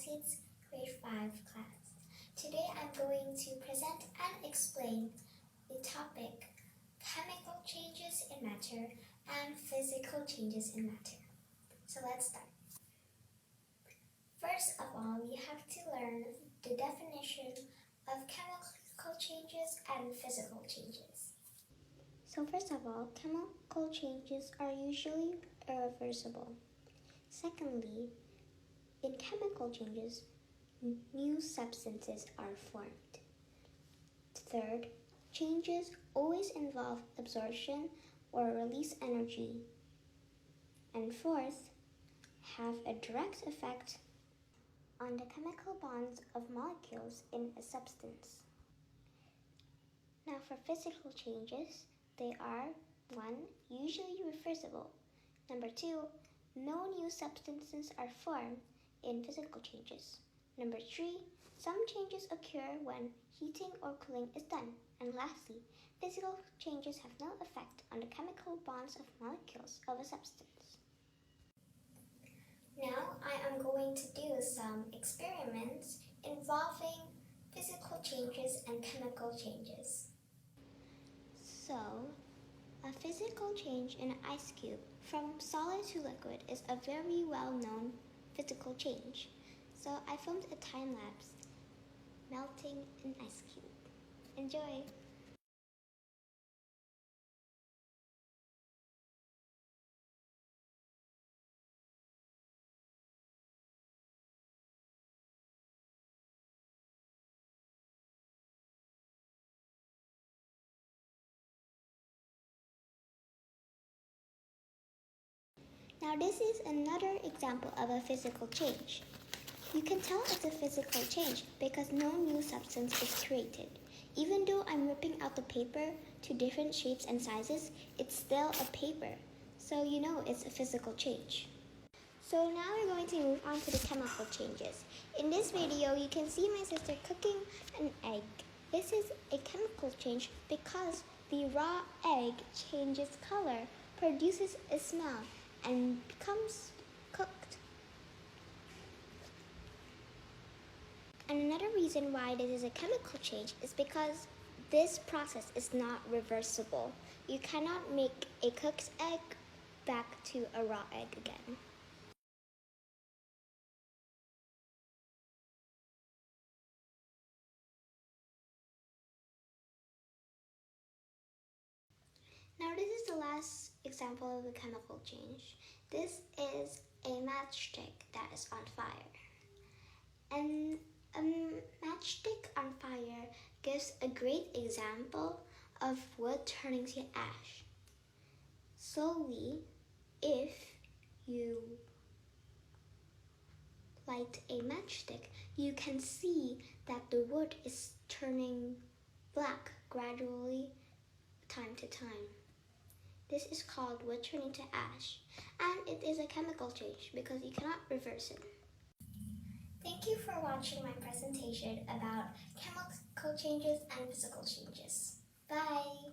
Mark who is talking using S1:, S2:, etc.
S1: Seeds Grade 5 class. Today I'm going to present and explain the topic chemical changes in matter and physical changes in matter. So let's start. First of all, we have to learn the definition of chemical changes and physical changes. So first of all, chemical changes are usually irreversible. Secondly, in chemical changes, new substances are formed. Third, changes always involve absorption or release energy. And fourth, have a direct effect on the chemical bonds of molecules in a substance. Now for physical changes, they are 1. Usually reversible. 2. No new substances are formed in physical changes. 3. Some changes occur when heating or cooling is done. And lastly, physical changes have no effect on the chemical bonds of molecules of a substance. Now I am going to do some experiments involving physical changes and chemical changes. So, a physical change in an ice cube from solid to liquid is a very well-known physical change. So I filmed a time-lapse melting an ice cube. Enjoy! Now this is another example of a physical change. You can tell it's a physical change because no new substance is created. Even though I'm ripping out the paper to different shapes and sizes, it's still a paper. So you know it's a physical change. So now we're going to move on to the chemical changes. In this video, you can see my sister cooking an egg. This is a chemical change because the raw egg changes color, produces a smell, and becomes cooked. And another reason why this is a chemical change is because this process is not reversible. You cannot make a cooked egg back to a raw egg again. Now this is the last example of a chemical change. This is a matchstick that is on fire. And a matchstick on fire gives a great example of wood turning to ash. Slowly, if you light a matchstick, you can see that the wood is turning black gradually, time to time. This is called wood turning to ash, and it is a chemical change because you cannot reverse it. Thank you for watching my presentation about chemical changes and physical changes. Bye!